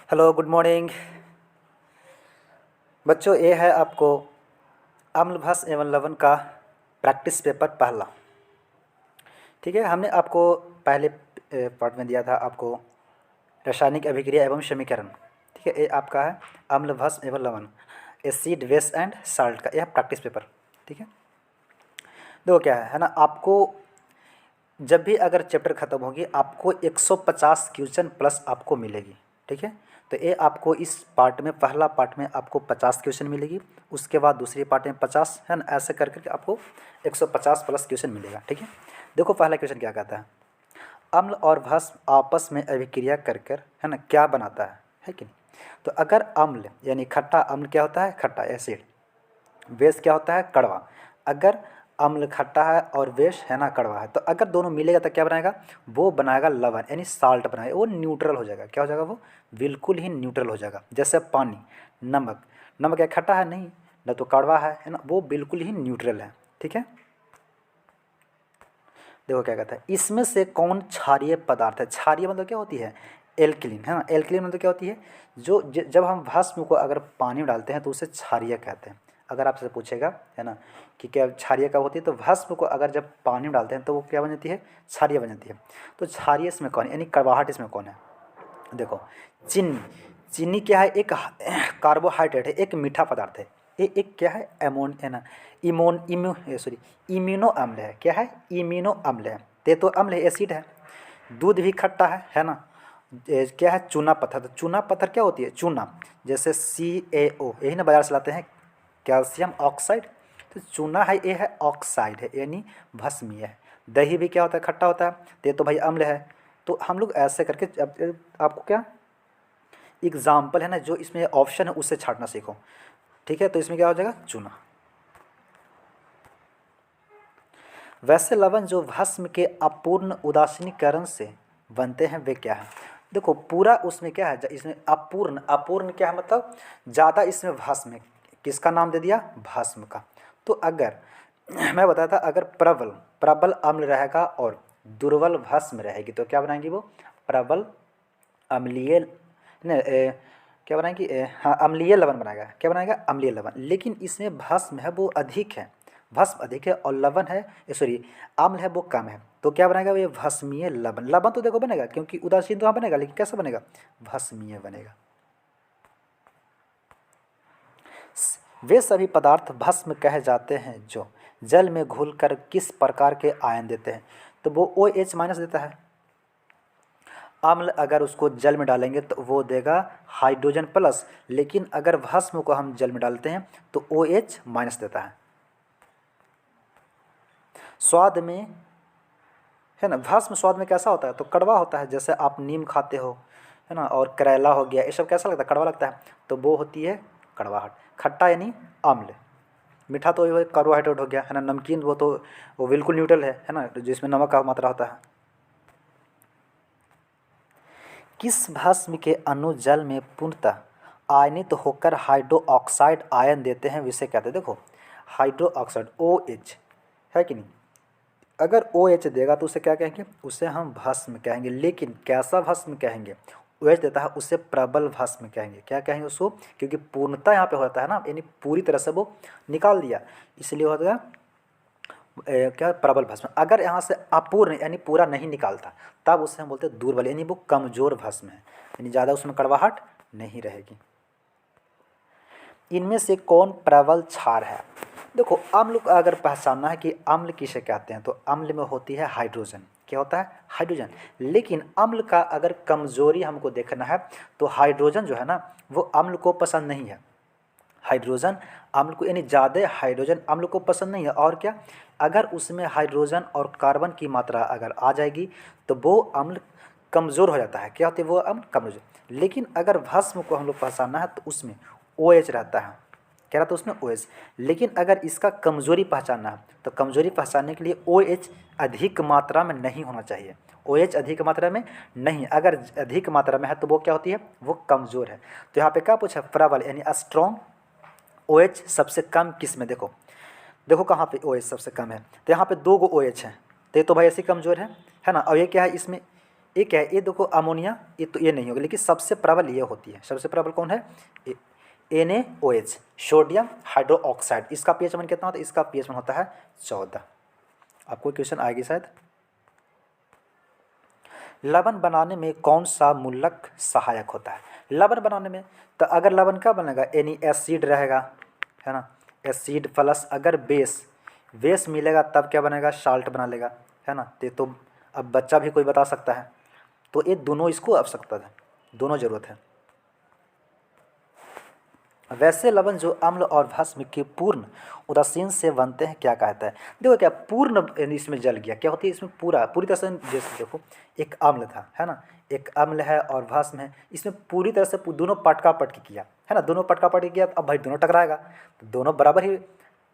Hello, good morning बच्चों। ये है आपको अम्ल भस्म एवं लवण का प्रैक्टिस पेपर पहला। ठीक है, हमने आपको पहले पार्ट में दिया था आपको रासायनिक अभिक्रिया एवं समीकरण। ठीक है, ये आपका है अम्ल भस्म एवं लवण, एसिड बेस एंड साल्ट का यह प्रैक्टिस पेपर। ठीक है, देखो क्या है ना, आपको जब भी अगर चैप्टर ख़त्म होगी आपको 150 क्वेश्चन प्लस आपको मिलेगी। ठीक है, तो ये आपको इस पार्ट में पहला पार्ट में आपको 50 क्वेश्चन मिलेगी, उसके बाद दूसरे पार्ट में 50 है ना, ऐसे कर करके आपको 150 प्लस क्वेश्चन मिलेगा। ठीक है, देखो पहला क्वेश्चन क्या कहता है, अम्ल और भस्म आपस में अभिक्रिया कर कर है ना क्या बनाता है कि नहीं। तो अगर अम्ल यानी खट्टा, अम्ल क्या होता है खट्टा एसिड, बेस क्या होता है कड़वा। अगर अम्ल खट्टा है और बेस है ना कड़वा है, तो अगर दोनों मिलेगा तो क्या बनाएगा, वो बनाएगा लवण यानी साल्ट बनाएगा, वो न्यूट्रल हो जाएगा। क्या हो जाएगा, वो बिल्कुल ही न्यूट्रल हो जाएगा। जैसे पानी, नमक, नमक क्या खट्टा है नहीं, न तो कड़वा है ना, वो बिल्कुल ही न्यूट्रल है। ठीक है, देखो क्या कहता है, इसमें से कौन क्षारीय पदार्थ है। क्षारीय मतलब क्या होती है, एल्कलीन है ना। एल्कलीन मतलब क्या होती है, जो जब हम भस्म को अगर पानी में डालते हैं तो उसे क्षारीय कहते हैं। अगर आपसे पूछेगा है ना कि क्या क्षारीय कब होती है, तो भस्म को अगर जब पानी में डालते हैं तो वो क्या बन जाती है, क्षारीय बन जाती है। तो क्षारीय इसमें कौन है, यानी कड़वाहट इसमें कौन है। देखो चीनी, चीनी क्या है, एक कार्बोहाइड्रेट है, एक मीठा पदार्थ है। ये एक क्या है, एमोन है ना, इम्यूनो अम्ल है। क्या है, इम्यूनो अम्ल है। तेतो अम्ल है, एसिड है। दूध भी खट्टा है ना। क्या है, चूना पत्थर। तो चूना पत्थर क्या होती है, चूना, जैसे CaO, यही ना बाजार से लाते हैं, कैल्शियम ऑक्साइड। तो चूना है, ये है ऑक्साइड है यानी भस्मीय है। दही भी क्या होता है, खट्टा होता है। तो ये तो भाई अम्ल है। तो हम लोग ऐसे करके आपको क्या एग्जाम्पल है ना, जो इसमें ऑप्शन है उससे छाटना सीखो। ठीक है, तो इसमें क्या हो जाएगा, चूना। वैसे लवण जो भस्म के अपूर्ण उदासीनीकरण से बनते हैं वे क्या है। देखो पूरा उसमें क्या है, इसमें अपूर्ण, अपूर्ण क्या है मतलब ज़्यादा इसमें भस्म है। किसका नाम दे दिया, भस्म का। तो अगर मैं बताया था, अगर प्रबल प्रबल अम्ल रहेगा और दुर्बल भस्म रहेगी तो क्या बनाएंगी वो, प्रबल अम्लीय क्या बनाएगी, हाँ अम्लीय लवण बनाएगा। क्या बनाएगा, अम्लीय लवण। लेकिन इसमें भस्म है वो अधिक है, भस्म अधिक है, और लवण है सॉरी अम्ल है वो कम है। तो क्या बनाएगा, ये भस्मीय लवण। लवण तो देखो बनेगा, क्योंकि उदासीन तो वहाँ बनेगा, लेकिन कैसा बनेगा, भस्मीय बनेगा। वे सभी पदार्थ भस्म कहे जाते हैं जो जल में घुलकर किस प्रकार के आयन देते हैं। तो वो OH माइनस देता है। अम्ल अगर उसको जल में डालेंगे तो वो देगा हाइड्रोजन प्लस, लेकिन अगर भस्म को हम जल में डालते हैं तो OH माइनस देता है। स्वाद में है ना, भस्म स्वाद में कैसा होता है, तो कड़वा होता है। जैसे आप नीम खाते हो है ना, और करेला हो गया, ये सब कैसा लगता है, कड़वा लगता है। तो वो होती है कड़वाहट। खट्टा यानी अम्ल, मीठा तो वो कार्बोहाइड्रेट हो गया है ना। नमकीन वो तो वो बिल्कुल न्यूट्रल है ना, जिसमें नमक का मात्रा होता है। किस भस्म के अणु जल में पूर्णतः आयनित होकर हाइड्रो ऑक्साइड आयन देते हैं, विषय कहते हैं। देखो हाइड्रो ऑक्साइड OH है कि नहीं, अगर OH देगा तो उसे क्या कहेंगे, उसे हम भस्म कहेंगे। लेकिन कैसा भस्म कहेंगे, OH देता है उसे प्रबल भस्म कहेंगे। क्या कहेंगे उसको, क्योंकि पूर्णता यहाँ पे होता है ना, यानी पूरी तरह से वो निकाल दिया, इसलिए हो गया क्या, प्रबल भस्म। अगर यहाँ से अपूर्ण यानी पूरा नहीं निकालता तब उसे हम बोलते हैं दुर्बल, यानी वो कमजोर भस्म है, यानी ज़्यादा उसमें कड़वाहट नहीं रहेगी। इनमें से कौन प्रबल क्षार है। देखो अम्ल को अगर पहचानना है कि अम्ल किसे कहते हैं, तो अम्ल में होती है हाइड्रोजन। क्या होता है, हाइड्रोजन। लेकिन अम्ल का अगर कमजोरी हमको देखना है तो हाइड्रोजन जो है ना वो अम्ल को पसंद नहीं है। हाइड्रोजन अम्ल को, यानी ज़्यादा हाइड्रोजन अम्ल को पसंद नहीं है। और क्या, अगर उसमें हाइड्रोजन और कार्बन की मात्रा अगर आ जाएगी तो वो अम्ल कमज़ोर हो जाता है। क्या होती है, वो अम्ल कमज़ोर। लेकिन अगर भस्म को हम लोग पहचानना है तो उसमें OH रहता है। क्या रहता है उसमें, OH। लेकिन अगर इसका कमज़ोरी पहचानना है तो कमज़ोरी पहचानने के लिए OH अधिक मात्रा में नहीं होना चाहिए। OH अधिक मात्रा में नहीं, अगर अधिक मात्रा में है तो वो क्या होती है, वो कमज़ोर है। तो यहाँ पे क्या पूछा, प्रबल यानी स्ट्रॉन्ग। OH सबसे कम किस में, देखो देखो कहाँ पे OH सबसे कम है, तो यहाँ पे 2 OH हैं। तो ये तो भाई ऐसे कमज़ोर है ना। और ये क्या है, इसमें एक है ये देखो अमोनिया, ये तो ये नहीं होगा, लेकिन सबसे प्रबल ये होती है। सबसे प्रबल कौन है? NaOH, sodium hydroxide. इसका पीएच मान कितना होता है? इसका पीएच मान होता है 14। आपको क्वेश्चन आएगी शायद। लवण बनाने में कौन सा मूलक सहायक होता है? लवण बनाने में तो अगर लवण क्या बनेगा? यानी एसिड रहेगा, है ना, एसिड प्लस अगर बेस मिलेगा तब क्या बनेगा? साल्ट बना लेगा, है ना। तो अब बच्चा भी कोई बता सकता है। तो ये दोनों इसको आवश्यकता है, दोनों जरूरत है। वैसे लवण जो अम्ल और भस्म के पूर्ण उदासीन से बनते हैं क्या कहता है? देखो क्या पूर्ण इसमें जल गया, क्या होती है इसमें पूरी तरह से, जैसे देखो एक अम्ल था, है ना, एक अम्ल है और भस्म है, इसमें पूरी तरह से दोनों पटका पटकी किया, है ना, दोनों पटका पटकी किया। अब भाई दोनों टकराएगा तो दोनों बराबर ही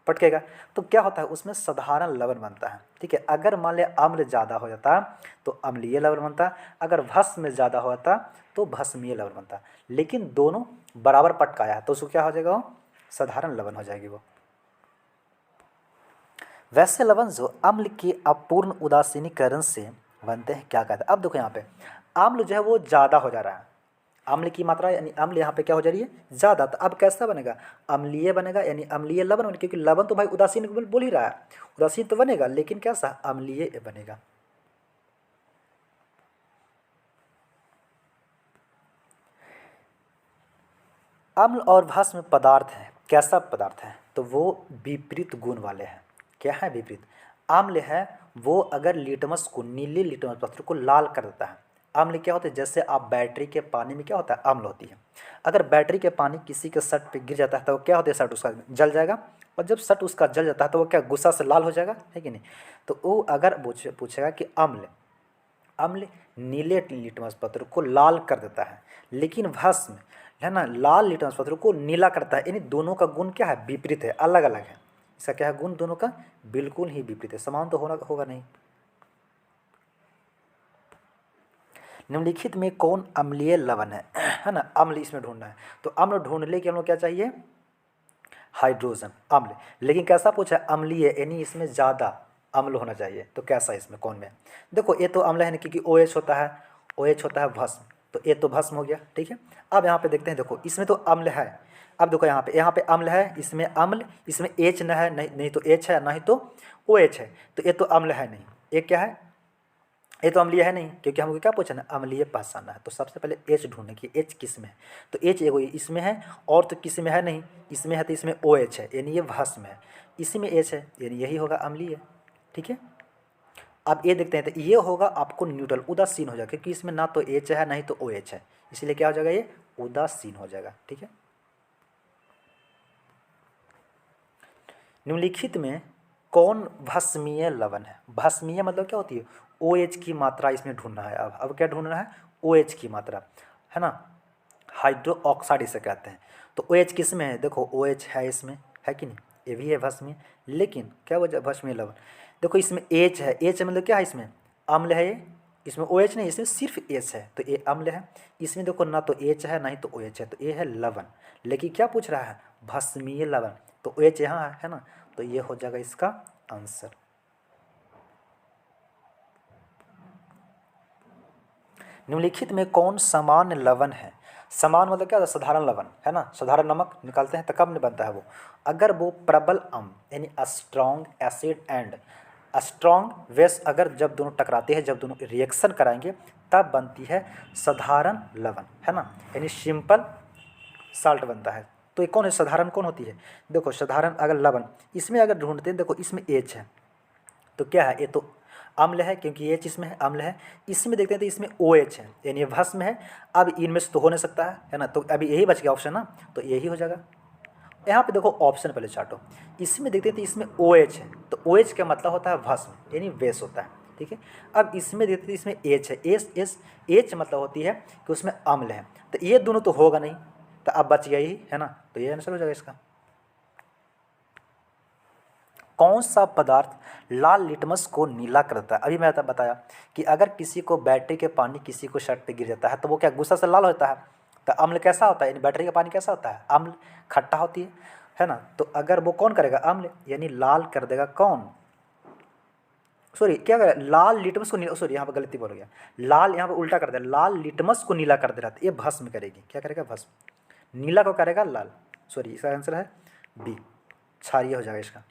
पटकेगा, तो क्या होता है उसमें साधारण लवण बनता है। ठीक है, अगर मान लिया अम्ल ज़्यादा हो जाता तो अम्लीय लवण बनता, अगर भस्म ज़्यादा हो जाता तो भस्मीय लवण बनता, लेकिन दोनों बराबर पटकाया है तो उसको क्या हो जाएगा? वो साधारण लवण हो जाएगी वो। वैसे लवण जो अम्ल के अपूर्ण उदासीनीकरण से बनते हैं क्या कहते हैं? अब देखो यहाँ पे अम्ल जो है वो ज़्यादा हो जा रहा है, अम्ल की मात्रा यानी अम्ल यहाँ पे क्या हो जा रही है? ज़्यादा। तो अब कैसा बनेगा? अम्लीय बनेगा, यानी अम्लीय लवण बनेगा, क्योंकि लवण तो भाई उदासीन बोल ही रहा है, उदासीन तो बनेगा, लेकिन कैसा? अम्लीय बनेगा। अम्ल और भस्म पदार्थ है, कैसा पदार्थ है? तो वो विपरीत गुण वाले हैं। क्या है विपरीत? अम्ल है वो अगर लिटमस को, नीले लिटमस पत्र को लाल कर देता है। अम्ल क्या होता है? जैसे आप बैटरी के पानी में क्या होता है? अम्ल होती है। अगर बैटरी के पानी किसी के शर्ट पे गिर जाता है तो क्या होता है? शर्ट उसका जल जाएगा, और जब शर्ट उसका जल जाता है तो वो क्या गुस्सा से लाल हो जाएगा, है कि नहीं? तो वो अगर पूछेगा कि अम्ल अम्ल नीले लिटमस पत्र को लाल कर देता है, लेकिन भस्म है ना लाल लिटमस पत्र को नीला करता है, यानी दोनों का गुण क्या है? विपरीत है, अलग अलग है। इसका क्या है गुण? दोनों का बिल्कुल ही विपरीत है, समान तो होगा नहीं। निम्नलिखित में कौन अम्लीय लवण है ना, अम्ल इसमें ढूंढना है। तो अम्ल ढूंढने के हम लोग क्या चाहिए? हाइड्रोजन अम्ल। लेकिन कैसा पूछा है? अम्लीय, यानी इसमें ज़्यादा अम्ल होना चाहिए। तो कैसा इसमें कौन में? देखो ये तो अम्ल है ना, क्योंकि OH होता है, OH होता है भस्म, तो ये तो भस्म हो गया। ठीक है, अब यहाँ पे देखते हैं, देखो इसमें तो अम्ल है। अब देखो यहाँ पे अम्ल है, इसमें अम्ल, इसमें H न है, नहीं तो H है, नहीं तो OH है, तो ये तो अम्ल है नहीं, ये क्या है? ये तो अम्लीय है नहीं, क्योंकि हमको क्या पूछा ना? अम्लीय पहचानना है। तो सबसे पहले H ढूंढने की, H किस में है? तो H एगो इसमें है, और तो किसी में है नहीं, इसमें है तो इसमें OH है, यानी ये भस्म है, इसी में H है, यानी यही होगा अम्लीय। ठीक है, अब ये देखते हैं, तो ये होगा आपको न्यूट्रल, उदासीन हो जाएगा, क्योंकि इसमें ना तो H है नहीं तो OH है, इसलिए क्या हो जाएगा? ये उदासीन हो जाएगा। ठीक है, निम्नलिखित में कौन भस्मीय लवण है? भस्मीय मतलब क्या होती है? OH की मात्रा इसमें ढूंढना है। अब क्या ढूंढना है? OH की मात्रा, है ना, हाइड्रोक्साइड इसे कहते हैं। तो OH किस में है? देखो OH है इसमें, है कि नहीं? ये भी है भस्मीय, लेकिन क्या वजह भस्मीय लवण? देखो इसमें H है, H मतलब क्या है? इसमें अम्ल है, ये इसमें OH नहीं, इसमें सिर्फ H है, तो ये अम्ल है। इसमें देखो ना तो H है नहीं तो OH है, तो ये है लवण। लेकिन क्या पूछ रहा है? भस्मीय लवण, तो OH यहाँ है ना, तो ये हो जाएगा इसका आंसर। निम्नलिखित में कौन समान लवण है? समान मतलब क्या होता है? साधारण लवण, है ना, साधारण नमक निकालते हैं तो कब नहीं बनता है वो? अगर वो प्रबल अम्ल यानी strong acid and strong base, अगर जब दोनों टकराते हैं, जब दोनों रिएक्शन कराएंगे तब बनती है साधारण लवण, है ना, यानी सिंपल साल्ट बनता है। तो ये कौन है? साधारण कौन होती है? देखो साधारण अगर लवण इसमें अगर ढूंढते हैं, देखो इसमें H है, तो क्या है? ये तो अम्ल है, क्योंकि H इसमें है, अम्ल है। इसमें देखते हैं तो इसमें OH है, यानी ये भस्म है। अब इनमें से तो हो नहीं सकता है ना, तो अभी यही बच गया ऑप्शन ना, तो यही हो जाएगा। यहाँ पे देखो ऑप्शन पहले चाटो, इसमें देखते हैं तो इसमें OH है, तो OH का मतलब होता है भस्म, यानी बेस होता है। ठीक है, अब इसमें देखते हैं इसमें H है, H मतलब होती है कि उसमें अम्ल है, तो ये दोनों तो होगा नहीं, तो अब बच गया ही, है ना, तो ये आंसर हो जाएगा इसका। कौन सा पदार्थ लाल लिटमस को नीला कर देता है? अभी मैं बताया कि अगर किसी को बैटरी के पानी किसी को शर्ट पे गिर जाता है तो वो क्या गुस्सा से लाल होता है? तो अम्ल कैसा होता है? यानी बैटरी का पानी कैसा होता है? अम्ल, खट्टा होती है ना। तो अगर वो कौन करेगा? अम्ल, यानी लाल कर देगा कौन? सॉरी क्या कर लाल लिटमस को नीला, सॉरी यहाँ पर गलती बोल गया, लाल यहाँ पर उल्टा कर दे, लाल लिटमस को नीला कर दे रहा था, ये भस्म करेगी, क्या करेगा भस्म, नीला को करेगा लाल, सॉरी इसका आंसर है बी, क्षारीय हो जाएगा इसका।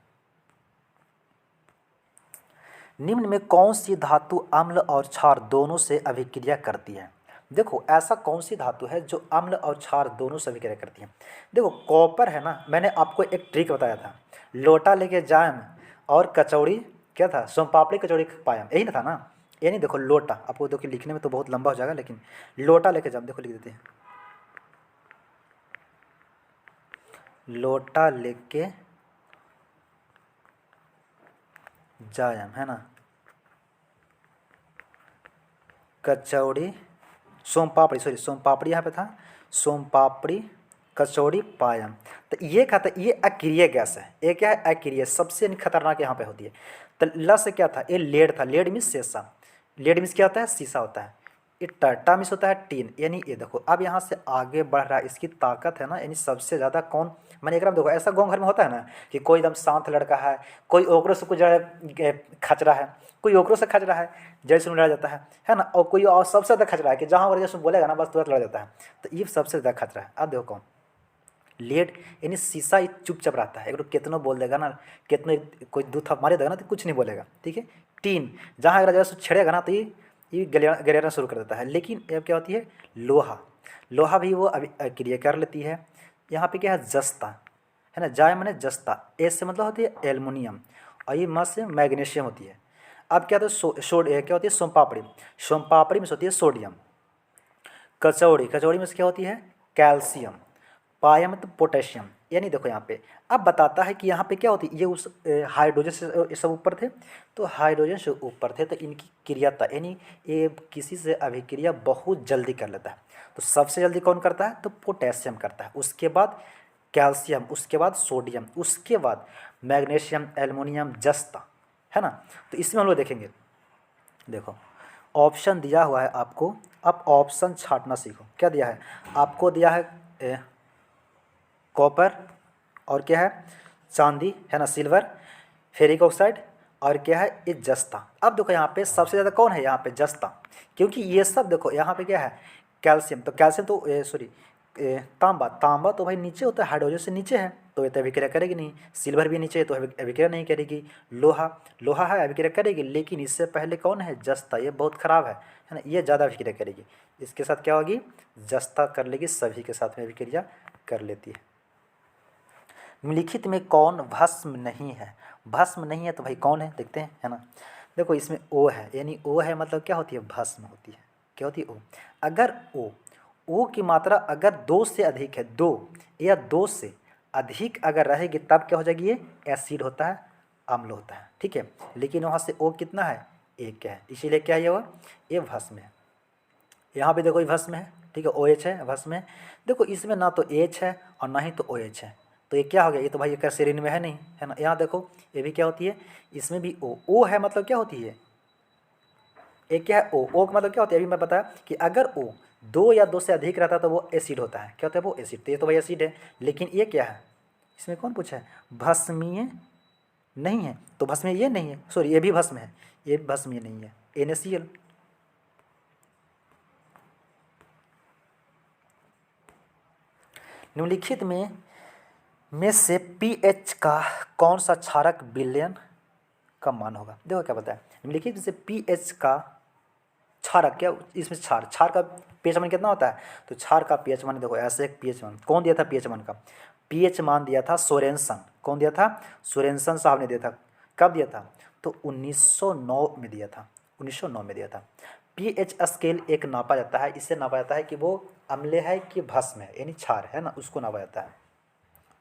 निम्न में कौन सी धातु अम्ल और क्षार दोनों से अभिक्रिया करती है? देखो ऐसा कौन सी धातु है जो अम्ल और क्षार दोनों से अभिक्रिया करती है? देखो कॉपर है ना, मैंने आपको एक ट्रिक बताया था, लोटा लेके जाम और कचौड़ी क्या था, सोमपापड़ी कचौड़ी पायम, यही ना था ना, ये नहीं देखो लोटा, आपको देखो लिखने में तो बहुत लंबा हो जाएगा, लेकिन लोटा लेके जाम, देखो लिख देते हैं, लोटा लेके जायम है ना, कचौड़ी सोमपापड़ी, सॉरी सोमपापड़ी यहाँ पे था, सोमपापड़ी कचौड़ी पायम, तो ये क्या था, ये अक्रिय गैस है, ये क्या है अक्रिय, सबसे खतरनाक यहाँ पे होती है। तो ल से क्या था, ये लेड था, लेड मीन्स शीशा, लेड मीन्स क्या होता है शीशा होता है, ये टा मीन्स होता है टीन, यानी ये देखो अब यहाँ से आगे बढ़ रहा है, इसकी ताकत है ना, यानी सबसे ज़्यादा कौन, मैंने एक देखो ऐसा गाँव घर में होता है ना कि कोई एकदम शांत लड़का है, कोई ओकरों से कुछ खच रहा है, कोई ओकरों से खच रहा है जड़ से लड़ा जाता है ना, और कोई और सबसे ज़्यादा खच रहा है कि जहाँ वर्ग बोलेगा ना बस तुरंत लड़ जाता है, तो ये सबसे ज़्यादा खच रहा है। अब देखो कौन, लेड यानी शीशा ही चुपचाप रहता है, एक कितनों बोल देगा ना, कितने कोई दो थप मारे देगा ना तो कुछ नहीं बोलेगा, ठीक है। टीन जहाँ अगर जैसे छेड़ेगा ना तो ये गलेरना शुरू कर देता है। लेकिन अब क्या होती है लोहा, लोहा भी वो अभी क्रिया कर लेती है। यहाँ पे क्या है जस्ता है ना, जाय माने जस्ता, एस से मतलब होती है एल्युमिनियम, और ये मस से मैग्नीशियम होती है। अब क्या होता है क्या होती है सोमपापड़ी, सोमपापड़ी में होती है सोडियम, कचौड़ी, कचौड़ी में क्या होती है कैल्शियम, पाया मतलब पोटेशियम, यानी देखो यहाँ पे अब बताता है कि यहाँ पे क्या होती है, ये उस हाइड्रोजन से सब ऊपर थे, तो हाइड्रोजन से ऊपर थे तो इनकी क्रियाता यानी ये किसी से अभिक्रिया बहुत जल्दी कर लेता है। तो सबसे जल्दी कौन करता है, तो पोटेशियम करता है, उसके बाद कैल्शियम, उसके बाद सोडियम, उसके बाद मैग्नीशियम, एल्युमिनियम, जस्ता है ना। तो इसमें हम लोग देखेंगे, देखो ऑप्शन दिया हुआ है आपको, अब ऑप्शन छांटना सीखो। क्या दिया है आपको, दिया है कॉपर, और क्या है चांदी है ना, सिल्वर, फेरिक ऑक्साइड, और क्या है ये जस्ता। अब देखो यहाँ पे सबसे ज़्यादा कौन है, यहाँ पे जस्ता, क्योंकि ये सब देखो यहाँ पे क्या है कैल्शियम, तो कैल्शियम तो सॉरी तांबा, तांबा तो भाई नीचे होता है, हाइड्रोजन से नीचे है तो ये तो अभिक्रिया करेगी नहीं, सिल्वर भी नीचे है तो अभिक्रिया नहीं करेगी, लोहा, लोहा है अभिक्रिया करेगी, लेकिन इससे पहले कौन है जस्ता, ये बहुत खराब है ना, ये ज़्यादा अभिक्रिया करेगी, इसके साथ क्या होगी जस्ता कर लेगी, सभी के साथ में अभिक्रिया कर लेती है। निम्नलिखित में कौन भस्म नहीं है, भस्म नहीं है तो भाई कौन है देखते हैं है ना। देखो इसमें ओ है, यानी ओ है मतलब क्या होती है भस्म होती है, क्या होती है ओ। अगर ओ की मात्रा अगर 2 से अधिक है, 2 या 2 से अधिक अगर रहेगी तब क्या हो जाएगी, ये एसिड होता है, अम्ल होता है, ठीक है। लेकिन वहाँ से ओ कितना है, 1 है, इसीलिए क्या है ये भस्म है। यहाँ पे देखो ये भस्म है, ठीक है, OH है भस्म है। देखो इसमें ना तो H है और ना ही तो OH है, तो ये क्या हो गया, ये तो भाई एक सेरीन में है नहीं है ना। यहाँ देखो ये भी क्या होती है, इसमें भी ओ है, मतलब क्या होती है एक क्या है ओ का मतलब क्या होता है, अभी मैं बताया कि अगर O 2 या 2 से अधिक रहता है तो वो एसिड होता है, क्या होता है वो एसिड, तो ये तो भाई एसिड है। लेकिन ये क्या है, इसमें कौन पूछा है भस्मीय नहीं है, तो भस्मीय ये नहीं है, सॉरी ये भी भस्म है, ये भस्मीय नहीं है, NaCl। निम्नलिखित में से पीएच का कौन सा क्षारक विलयन का मान होगा। देखो क्या बताया, निम्नलिखित में से पीएच का क्षारक, क्या इसमें क्षार का पीएच मान कितना होता है, तो क्षार का पीएच मान देखो ऐसे एक पीएच मान कौन दिया था, पीएच मान का पीएच मान दिया था सोरेनसन, कौन दिया था सोरेनसन साहब ने दिया था। कब दिया था, तो 1909 में दिया था, 1909 में दिया था। पीएच स्केल एक नापा जाता है, इससे नापा जाता है कि वो अम्ल है कि भस्म है, यानी क्षार है ना, उसको नापा जाता है।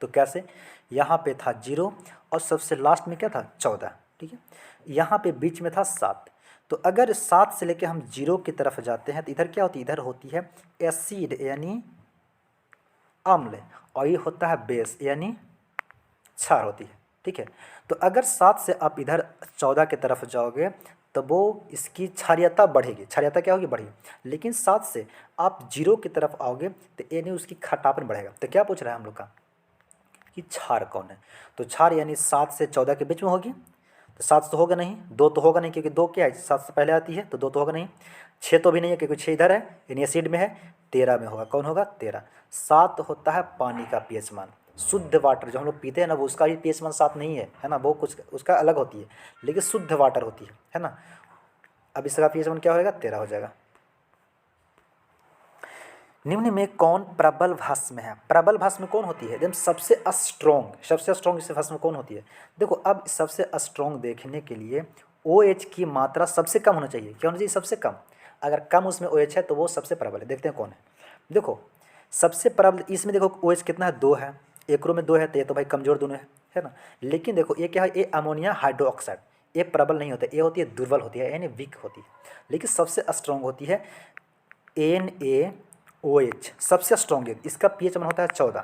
तो कैसे, यहाँ पे था 0 और सबसे लास्ट में क्या था 14, ठीक है। यहाँ पे बीच में था 7, तो अगर 7 से लेके हम 0 की तरफ जाते हैं तो इधर क्या होती है, इधर होती है एसिड यानी अम्ल, और ये होता है बेस यानी क्षार होती है, ठीक है। तो अगर 7 से आप इधर 14 की तरफ जाओगे तो वो इसकी क्षारीयता बढ़ेगी, क्षारीयता क्या होगी बढ़ेगी। लेकिन 7 से आप 0 की तरफ आओगे तो यानी उसकी खट्टापन बढ़ेगा। तो क्या पूछ रहा है हम लोग का कि क्षार कौन है, तो क्षार यानी 7 से 14 के बीच में होगी। तो तो 7 तो होगा नहीं, 2 तो होगा नहीं क्योंकि 2 क्या है 7 से पहले आती है, तो 2 तो होगा नहीं। 6 तो भी नहीं है क्योंकि 6 इधर है, यानी एसिड में है। 13 में होगा, कौन होगा 13। 7 होता है पानी का पीएच मान। शुद्ध वाटर जो हम लोग पीते हैं ना, वो उसका भी पीएच मान 7 नहीं है ना, वो कुछ उसका अलग होती है, लेकिन शुद्ध वाटर होती है ना। अब इसका पीएच मान क्या होगा 13 हो जाएगा। निम्न में कौन प्रबल भस्म है? प्रबल भस्म कौन होती है? एकदम सबसे स्ट्रॉन्ग इस भस्म कौन होती है? देखो अब सबसे स्ट्रॉन्ग देखने के लिए OH की मात्रा सबसे कम होना चाहिए। क्या होना चाहिए? सबसे कम। अगर कम उसमें OH है तो वो सबसे प्रबल है। देखते हैं कौन है। देखो सबसे प्रबल इसमें देखो OH कितना है 2 है, एकरो में 2 है, तो ये तो भाई कमजोर दोनों है ना। लेकिन देखो ये क्या है, ये अमोनिया हाइड्रोक्साइड, ये प्रबल नहीं होता, ये होती है दुर्बल होती है, यानी वीक होती है। लेकिन सबसे स्ट्रॉन्ग होती है NaOH, सबसे स्ट्रॉन्ग है। इसका पीएच मान होता है 14।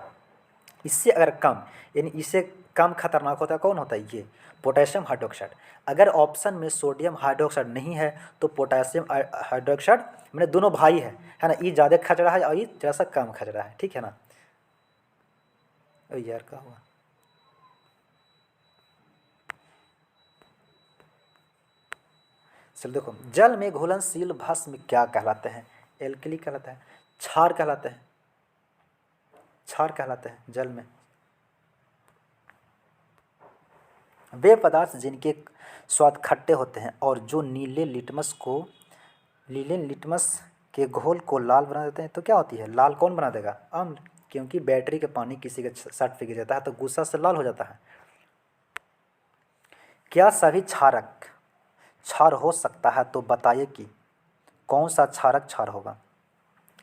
इससे अगर कम, यानी इससे कम खतरनाक होता है कौन होता है? ये पोटेशियम हाइड्रोक्साइड। अगर ऑप्शन में सोडियम हाइड्रोक्साइड नहीं है तो पोटेशियम हाइड्रोक्साइड, मैंने दोनों भाई है ना, ये ज़्यादा खचरा है और ये थोड़ा सा कम खचरा है, ठीक है ना। यार क्या हुआ? चलो देखो, जल में घुलनशील भस्म क्या कहलाते हैं? एल्कली कहलाता है, क्षार कहलाते हैं, क्षार कहलाते हैं जल में। वे पदार्थ जिनके स्वाद खट्टे होते हैं और जो नीले लिटमस के घोल को लाल बना देते हैं, तो क्या होती है? लाल कौन बना देगा? अम्ल। क्योंकि बैटरी का पानी किसी के शर्ट पे गिर जाता है तो गुस्सा से लाल हो जाता है। क्या सभी क्षारक क्षार हो सकता है? तो बताइए कि कौन सा क्षारक क्षार होगा।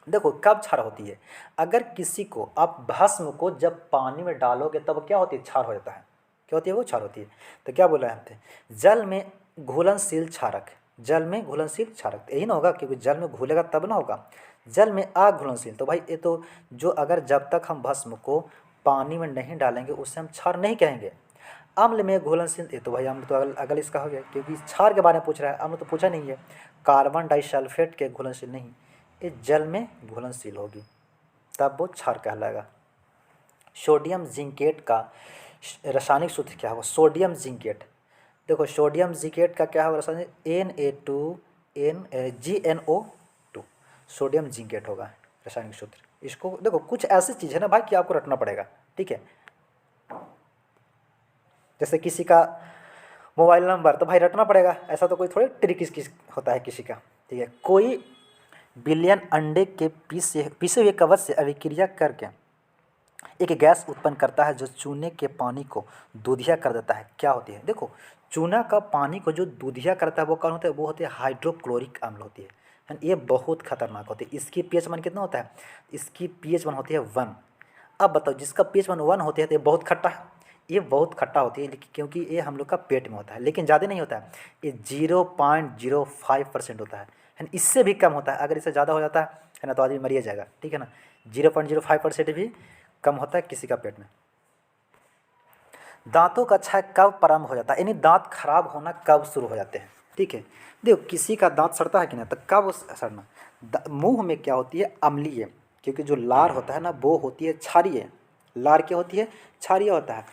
देखो कब क्षार होती है? अगर किसी को आप भस्म को जब पानी में डालोगे तब क्या होती है? क्षार हो जाता है। क्या होती है? वो क्षार होती है। तो क्या बोला है हमने? जल में घुलनशील क्षारक, जल में घुलनशील क्षारक यही ना होगा, क्योंकि जल में घुलेगा तब ना होगा। जल में अघुलनशील, तो भाई ये तो जो अगर जब तक हम भस्म को पानी में नहीं डालेंगे उसे हम क्षार नहीं कहेंगे। अम्ल में घुलनशील, ये तो भाई अम्ल तो अगल इसका हो गया, क्योंकि क्षार के बारे में पूछ रहा है, अम्ल तो पूछा नहीं है। कार्बन डाइसल्फेट के घुलनशील नहीं, ये जल में घुलनशील होगी तब वो क्षार कहलाएगा। सोडियम जिंकेट का रासायनिक सूत्र क्या होगा? सोडियम जिंकेट, देखो सोडियम जिंकेट का क्या होगा रासायनिक? NA2GNO2, सोडियम जिंकेट होगा रासायनिक सूत्र। इसको देखो कुछ ऐसी चीज़ है ना भाई कि आपको रटना पड़ेगा, ठीक है। जैसे किसी का मोबाइल नंबर तो भाई रटना पड़ेगा, ऐसा तो कोई थोड़ी ट्रिक होता है किसी का, ठीक है। कोई बिलियन अंडे के पीसे हुए कवच से अभिक्रिया करके एक गैस उत्पन्न करता है जो चूने के पानी को दूधिया कर देता है, क्या होती है? देखो चूना का पानी को जो दूधिया करता है वो कौन होता है? वो होती है हाइड्रोक्लोरिक अम्ल होती है। ये बहुत खतरनाक होती है। इसकी पीएच मान कितना होता है? इसकी पीएच मान होती है 1। अब बताओ जिसका पीएच मान 1 होती है तो ये बहुत खट्टा है, ये बहुत खट्टा होती है, लेकिन क्योंकि ये हम लोग का पेट में होता है, लेकिन ज़्यादा नहीं होता है, ये 0.05% होता है। इससे भी कम होता है। अगर इससे ज़्यादा हो जाता है ना तो आदमी मरिए जाएगा, ठीक है ना। 0.05% भी कम होता है किसी का पेट में। दांतों का क्षय कब प्रारंभ हो जाता है? यानी दांत खराब होना कब शुरू हो जाते हैं, ठीक है। देखो किसी का दांत सड़ता है कि नहीं, तो कब सड़ना? मुंह में क्या होती है? अम्लीय, क्योंकि जो लार होता है ना वो होती है क्षारीय। लार क्या होती है? क्षारीय होता है।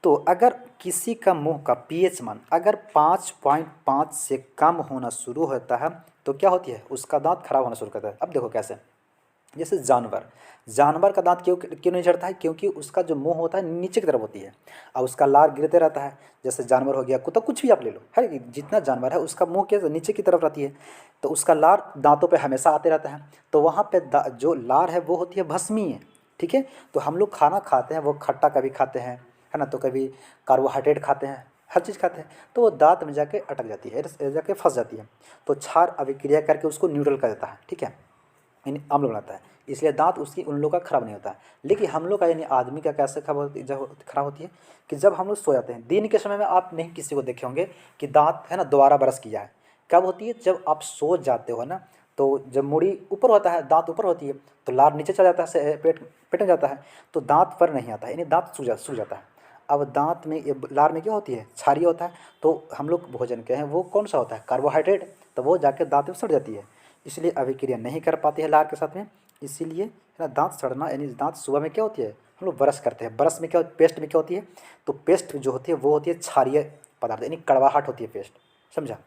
तो अगर किसी का मुंह का पीएच मान अगर 5.5 से कम होना शुरू होता है तो क्या होती है? उसका दांत खराब होना शुरू करता है। अब देखो कैसे, जैसे जानवर का दांत क्यों नहीं झड़ता है? क्योंकि उसका जो मुंह होता है नीचे की तरफ होती है और उसका लार गिरते रहता है। जैसे जानवर हो गया, कुत्ता, कुछ भी आप ले लो, है जितना जानवर है उसका मुंह के नीचे की तरफ रहती है, तो उसका लार दांतों पे हमेशा आते रहता है। तो वहाँ पे जो लार है वो होती है भस्मीय, ठीक है। तो हम लोग खाना खाते हैं, वो खट्टा कभी खाते हैं, है ना, तो कभी कार्बोहाइड्रेट खाते हैं, हर चीज़ खाते हैं, तो वो दांत में जाके अटक जाती है, जाके फंस जाती है। तो क्षार अभिक्रिया करके उसको न्यूट्रल कर देता है, ठीक है, यानी अम्ल बनाता है। इसलिए दांत उसकी उन लोगों का खराब नहीं होता है। लेकिन हम लोग का यानी आदमी का कैसे खराब होती है कि जब हम लोग सो जाते हैं, दिन के समय में आप नहीं किसी को देखे होंगे कि दांत है ना दोबारा ब्रश किया है। कब होती है? जब आप सो जाते हो ना, तो जब मुड़ी ऊपर होता है, दांत ऊपर होती है, तो लार नीचे चला जाता है, पेट में जाता है, तो दांत पर नहीं आता है, यानी दांत सूज जाता है। अब दांत में लार में क्या होती है? क्षारीय होता है। तो हम लोग भोजन के हैं वो कौन सा होता है? कार्बोहाइड्रेट, तो वो जाके दांत में सड़ जाती है, इसलिए अभिक्रिया नहीं कर पाती है लार के साथ में। इसीलिए है ना दांत सड़ना, यानी दांत सुबह में क्या होती है? हम लोग ब्रश करते हैं, ब्रश में क्या पेस्ट में क्या होती है? तो पेस्ट जो होती है वो होती है क्षारीय पदार्थ, यानी कड़वाहट होती है पेस्ट, समझा,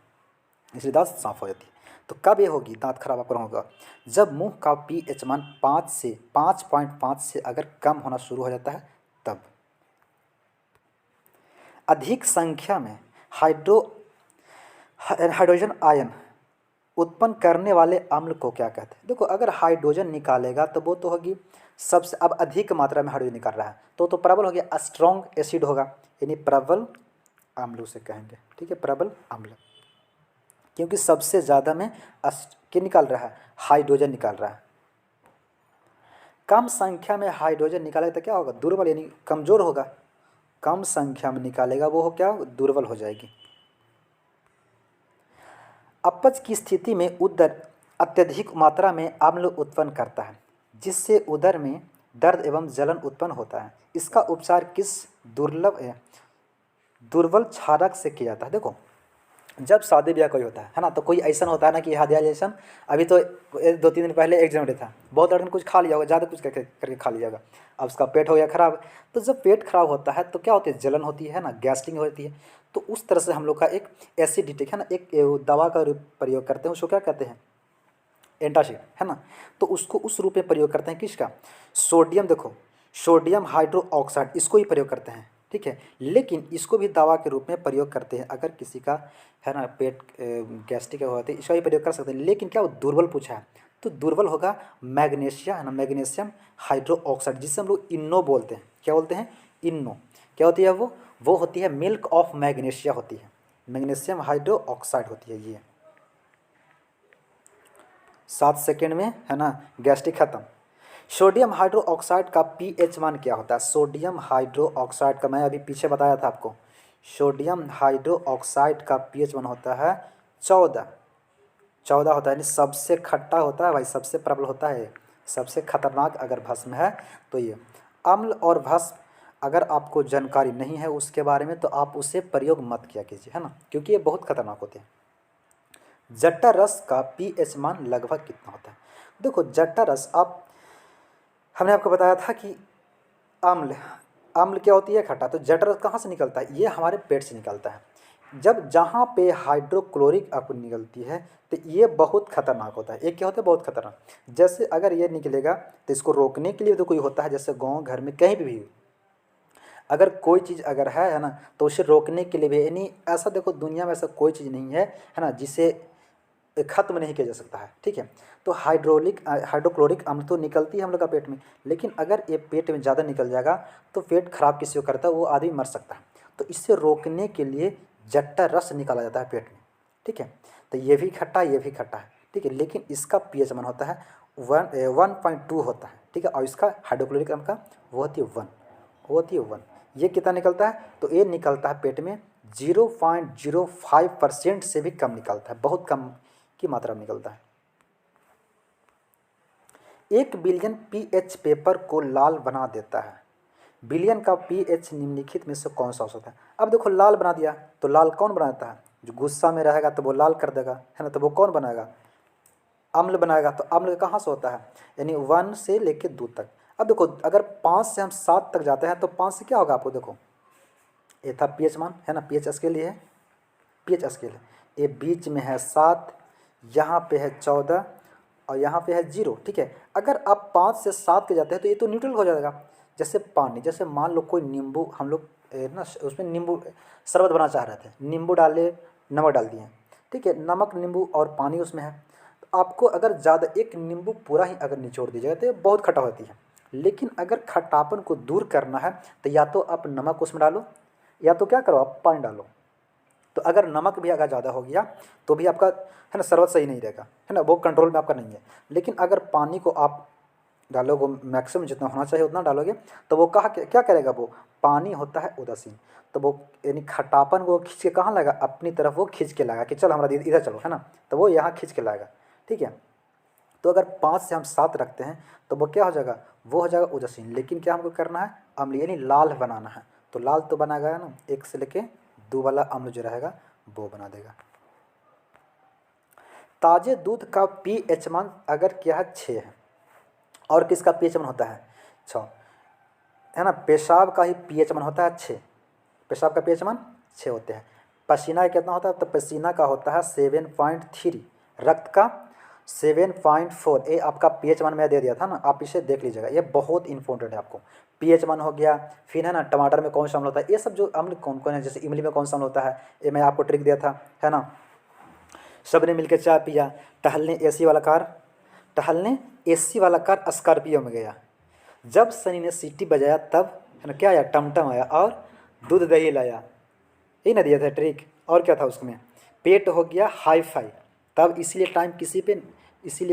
इसलिए दांत साफ हो जाती है। तो कब ये होगी दांत खराब आपका होगा, जब मुंह का पीएच मान 5.5 से अगर कम होना शुरू हो जाता है तब। अधिक संख्या में हाइड्रोजन आयन उत्पन्न करने वाले अम्ल को क्या कहते हैं। देखो अगर हाइड्रोजन निकालेगा तो वो तो होगी सबसे, अब अधिक मात्रा में हाइड्रोजन निकाल रहा है तो प्रबल हो गया, स्ट्रॉन्ग एसिड होगा, यानी प्रबल अम्ल उसे कहेंगे, ठीक है, प्रबल अम्ल, क्योंकि सबसे ज़्यादा में क्या निकाल रहा है, हाइड्रोजन निकाल रहा है। कम संख्या में हाइड्रोजन निकालेगा तो क्या होगा, दुर्बल, यानी कमज़ोर होगा। कम संख्या में निकालेगा वो क्या, दुर्बल हो जाएगी। अपच की स्थिति में उदर अत्यधिक मात्रा में अम्ल उत्पन्न करता है, जिससे उदर में दर्द एवं जलन उत्पन्न होता है। इसका उपचार किस दुर्बल क्षारक से किया जाता है। देखो जब शादी ब्याह कोई होता है ना, तो कोई ऐसा होता है ना कि हादिया अभी तो 2-3 दिन पहले एग्जाम डे था, बहुत लड़के ने कुछ खा लिया होगा, ज़्यादा कुछ करके खा लिया होगा, अब उसका पेट हो गया खराब। तो जब पेट खराब होता है तो क्या होती है, जलन होती है ना, गैस्ट्रिक होती है। तो उस तरह से हम लोग का एक एसिडिटी है ना, एक दवा का प्रयोग करते हैं, उसको क्या कहते हैं, एंटासिड, है ना। तो उसको उस रूप में प्रयोग करते हैं किसका, सोडियम, देखो सोडियम हाइड्रोक्साइड, इसको ही प्रयोग करते हैं, ठीक है। लेकिन इसको भी दवा के रूप में प्रयोग करते हैं, अगर किसी का है ना पेट गैस्ट्रिक होता है, इसका भी प्रयोग कर सकते हैं। लेकिन क्या वो दुर्बल पूछा है, तो दुर्बल होगा मैग्नीशिया, है ना, मैग्नीशियम हाइड्रोक्साइड, जिससे हम लोग इन्नो बोलते हैं। क्या बोलते हैं, इन्नो। क्या होती है वो होती है मिल्क ऑफ मैग्नीशिया होती है, मैग्नीशियम हाइड्रोक्साइड होती है ये। 7 सेकेंड में है ना गैस्ट्रिक खत्म। सोडियम हाइड्रोक्साइड का पीएच मान क्या होता है, सोडियम हाइड्रोक्साइड का मैं अभी पीछे बताया था आपको, सोडियम हाइड्रोक्साइड का पीएच मान होता है 14 होता है, यानी सबसे खट्टा होता है भाई, सबसे प्रबल होता है, सबसे खतरनाक अगर भस्म है तो ये। अम्ल और भस्म अगर आपको जानकारी नहीं है उसके बारे में तो आप उसे प्रयोग मत किया कीजिए, है ना, क्योंकि ये बहुत खतरनाक होते हैं। जट्टा रस का पीएच मान लगभग कितना होता है। देखो जट्टा रस, आप हमने आपको बताया था कि अम्ल क्या होती है, खट्टा। तो जठर कहाँ से निकलता है, ये हमारे पेट से निकलता है। जब जहाँ पे हाइड्रोक्लोरिक अम्ल निकलती है तो ये बहुत खतरनाक होता है। एक क्या होता है, बहुत खतरनाक। जैसे अगर ये निकलेगा तो इसको रोकने के लिए तो कोई होता है, जैसे गाँव घर में कहीं भी अगर कोई चीज़ अगर है ना, तो उसे रोकने के लिए भी, यानी ऐसा देखो दुनिया में ऐसा कोई चीज़ नहीं है ना जिसे खत्म नहीं किया जा सकता है, ठीक है। तो हाइड्रोक्लोरिक अम्ल तो निकलती है हम लोग का पेट में, लेकिन अगर ये पेट में ज़्यादा निकल जाएगा तो पेट खराब किसी को करता है, वो आदमी मर सकता है। तो इससे रोकने के लिए जट्टा रस निकाला जाता है पेट में, ठीक है। तो ये भी खट्टा, ये भी खट्टा है, ठीक है, लेकिन इसका पीएच मान होता है 1.2 होता है, ठीक है। और इसका हाइड्रोक्लोरिक अम्ल का वो होती है 1, वो होती है 1। ये कितना निकलता है, तो ये निकलता है पेट में 0.05% से भी कम निकलता है, बहुत कम की मात्रा में निकलता है। 1 बिलियन पीएच पेपर को लाल बना देता है। बिलियन का पीएच निम्नलिखित में से कौन सा हो सकता है। अब देखो लाल बना दिया तो लाल कौन बनाता है, जो गुस्सा में रहेगा तो वो लाल कर देगा, है ना, तो वो कौन बनाएगा, अम्ल बनाएगा। तो अम्ल कहाँ से होता है, यानी 1 से लेके 2 तक। अब देखो अगर 5 से हम 7 तक जाते हैं तो 5 से क्या होगा, आपको देखो ये था पीएच मान, है ना, पीएच स्केल, ये है पीएच स्केल, ये बीच में है 7, यहाँ पे है 14 और यहाँ पे है 0, ठीक है। अगर आप 5 से 7 के जाते हैं तो ये तो न्यूट्रल हो जाएगा। जैसे पानी, जैसे मान लो कोई नींबू, हम लोग ना उसमें नींबू शरबत बनाना चाह रहे थे, नींबू डाले, नमक डाल दिए, ठीक है, नमक नींबू और पानी उसमें है। तो आपको अगर ज़्यादा एक नींबू पूरा ही अगर निचोड़ दीजिएगा तो ये बहुत खट्टा होती है। लेकिन अगर खट्टापन को दूर करना है तो या तो आप नमक उसमें डालो, या तो क्या करो आप पानी डालो। तो अगर नमक भी अगर ज़्यादा हो गया तो भी आपका है ना शरबत सही नहीं रहेगा, है ना, वो कंट्रोल में आपका नहीं है। लेकिन अगर पानी को आप डालोगे मैक्सिमम जितना होना चाहिए उतना डालोगे तो वो कहा क्या करेगा, वो पानी होता है उदासीन, तो वो यानी खट्टापन को खींच के कहाँ लाएगा, अपनी तरफ वो खींच के लाएगा कि चल हमारा इधर चलो, है ना, तो वो यहाँ खींच के लाएगा, ठीक है। तो अगर 5 से हम 7 रखते हैं तो वो क्या हो जाएगा, वो हो जाएगा उदासीन। लेकिन क्या हमको करना है, अम्ल यानी लाल बनाना है। तो लाल तो बनाएगा ना, 1 से लेके 2 वाला अम्ल जो रहेगा वो बना देगा। ताजे दूध का पीएच मान अगर क्या है 6 है, और किसका पीएच मान होता है 6, है ना, पेशाब का ही पीएच मान होता है 6, पेशाब का पीएच मान 6 होते हैं। पसीना कितना होता है, तो पसीना का होता है 7.3, रक्त का 7.4। ये आपका pH 1 में दे दिया था ना, आप इसे देख लीजिएगा, ये बहुत इंपॉर्टेंट है आपको। pH 1 हो गया, फिर है ना टमाटर में कौन सा अम्ल होता है, ये सब जो अम्ल कौन कौन है, जैसे इमली में कौन सा अम्ल होता है, ये मैं आपको ट्रिक दिया था, है ना। सब ने मिलकर चाय पिया, टहलने एसी वाला कार स्कॉर्पियो में गया। जब सनी ने सीटी बजाया तब है ना क्या आया, टमटम आया और दूध दही लाया। यही ना दिया था ट्रिक, और क्या था उसमें, पेट हो गया हाई फाई, तब इसीलिए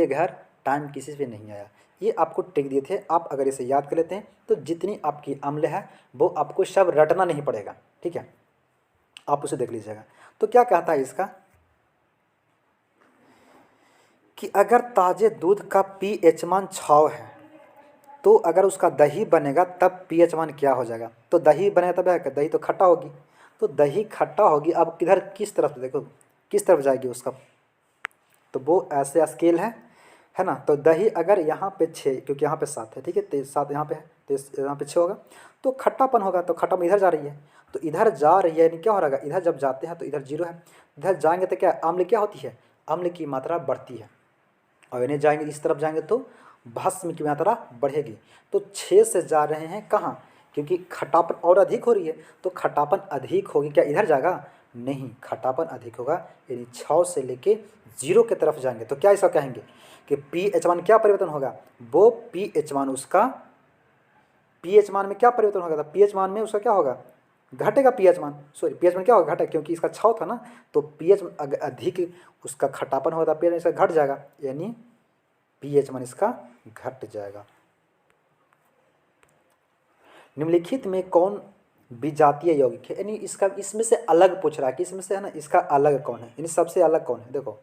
घर टाइम किसी पे नहीं आया। ये आपको ट्रिक दिए थे, आप अगर इसे याद कर लेते हैं तो जितनी आपकी अम्ल है वो आपको सब रटना नहीं पड़ेगा, ठीक है, आप उसे देख लीजिएगा। तो क्या कहता है इसका कि अगर ताजे दूध का pH मान 6 है तो अगर उसका दही बनेगा तब pH मान क्या हो जाएगा, तो दही बनेगा तब है, दही तो खट्टा होगी, तो दही खट्टा होगी। अब किधर किस तरफ देखो, किस तरफ जाएगी उसका, तो वो ऐसे स्केल है ना। तो दही अगर यहाँ पे 6, क्योंकि यहाँ पे 7 है, ठीक है, तो 7 यहाँ पे है, तो यहाँ पे 6 होगा, तो खट्टापन होगा, तो खट्टापन इधर जा रही है, तो इधर जा रही है, यानी क्या हो रहा है, इधर जब जाते हैं तो इधर 0 है, इधर जाएंगे तो क्या अम्ल क्या होती है, अम्ल की मात्रा बढ़ती है, और इन्हें जाएंगे इस तरफ जाएंगे तो भस्म की मात्रा बढ़ेगी। तो 6 से जा रहे हैं कहाँ, क्योंकि खट्टापन और अधिक हो रही है, तो खट्टापन अधिक होगी, क्या इधर जाएगा, नहीं, खट्टापन अधिक होगा, यानी 6 से लेके 0 की तरफ जाएंगे तो क्या ऐसा कहेंगे कि pH मान क्या परिवर्तन होगा, वो pH मान उसका, pH मान में क्या परिवर्तन होगा, तो pH मान में उसका क्या होगा, घटेगा pH मान, सॉरी pH मान क्या होगा, घटेगा, क्योंकि इसका 6 था ना, तो pH अधिक उसका खट्टापन होगा, pH इसका घट जाएगा, यानी pH मान इसका घट जाएगा। निम्नलिखित में कौन विजातीय यौगिक है, यानी इसका इसमें से अलग पूछ रहा है कि इसमें से है ना इसका अलग कौन है, यानी सबसे अलग कौन है। देखो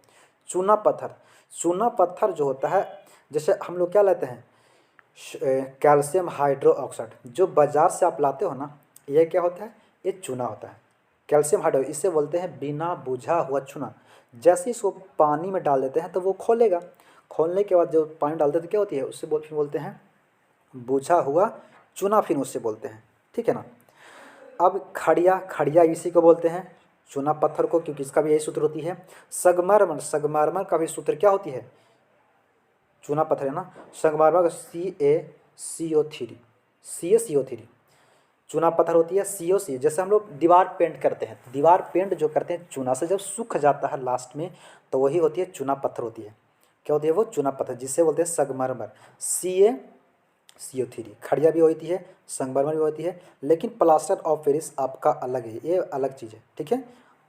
चूना पत्थर, चूना पत्थर जो होता है, जैसे हम लोग क्या लेते हैं, कैल्शियम हाइड्रोक्साइड, जो बाजार से आप लाते हो ना, ये क्या होता है, ये चूना होता है, कैल्शियम हाइड्रो, इसे बोलते हैं बिना बुझा हुआ चूना। जैसे इसको पानी में डाल देते हैं तो वो खोलेगा, खोलने के बाद जो पानी डालते हैं तो क्या होती है, उससे फिर बोलते हैं बुझा हुआ चूना, फिर उससे बोलते हैं, ठीक है ना। अब खड़िया इसी को बोलते हैं, चूना पत्थर को, क्योंकि इसका भी यही सूत्र होती है। संगमरमर का भी सूत्र क्या होती है, चूना पत्थर है ना, संगमरमर CaCO3 चूना पत्थर होती है, COC, जैसे हम लोग दीवार पेंट करते हैं, दीवार पेंट जो करते हैं चूना से, जब सूख जाता है लास्ट में तो वही होती है चूना पत्थर होती है, क्या होती है वो, चूना पत्थर, जिससे बोलते हैं संगमरमर, CaCO3। खड़िया भी होती है, संगमरमर भी होती है, लेकिन प्लास्टर ऑफ पेरिस आपका अलग है, ये अलग चीज़ है, ठीक है।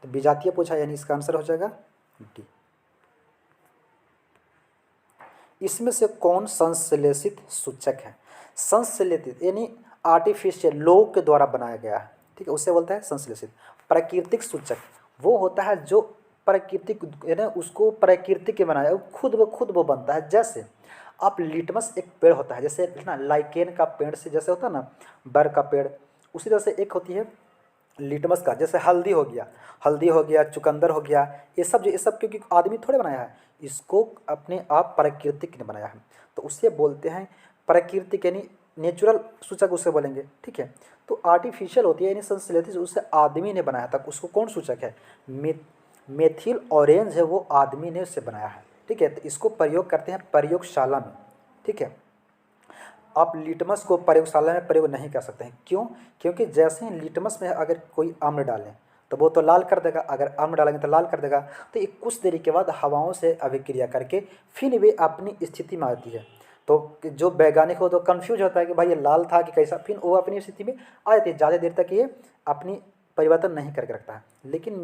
तो विजातीय पूछा, यानी इसका आंसर हो जाएगा डी। इसमें से कौन संश्लेषित सूचक है, संश्लेषित यानी आर्टिफिशियल, लोग के द्वारा बनाया गया है, ठीक है, उससे बोलता है संश्लेषित। प्राकृतिक सूचक वो होता है जो प्राकृतिक है ना, उसको प्रकृति के बनाया, खुद वो बनता है। जैसे आप लिटमस एक पेड़ होता है, जैसे ना लाइकेन का पेड़ से जैसे होता है ना बर का पेड़, उसी तरह से एक होती है लिटमस का, जैसे हल्दी हो गया, चुकंदर हो गया, ये सब क्योंकि आदमी थोड़े बनाया है, इसको अपने आप प्राकृतिक ने बनाया है, तो उससे बोलते हैं प्राकृतिक, यानी नेचुरल सूचक उससे बोलेंगे, ठीक है। तो आर्टिफिशियल होती है यानी संश्लेषित, उससे आदमी ने बनाया था, उसको कौन सूचक है, मेथिल ऑरेंज है, वो आदमी ने उससे बनाया है, ठीक है। तो इसको प्रयोग करते हैं प्रयोगशाला में, ठीक है। आप लिटमस को प्रयोगशाला में प्रयोग नहीं कर सकते हैं, क्यों, क्योंकि जैसे ही लिटमस में अगर कोई अम्ल डालें तो वो तो लाल कर देगा, अगर अम्ल डालेंगे तो लाल कर देगा, तो ये कुछ देरी के बाद हवाओं से अभिक्रिया करके फिर वे अपनी स्थिति में आती है। तो जो वैज्ञानिक हो तो कंफ्यूज होता है कि भाई ये लाल था कि कैसा, फिर वो अपनी स्थिति में आ जाती है, ज़्यादा देर तक ये अपनी परिवर्तन नहीं करके रखता है। लेकिन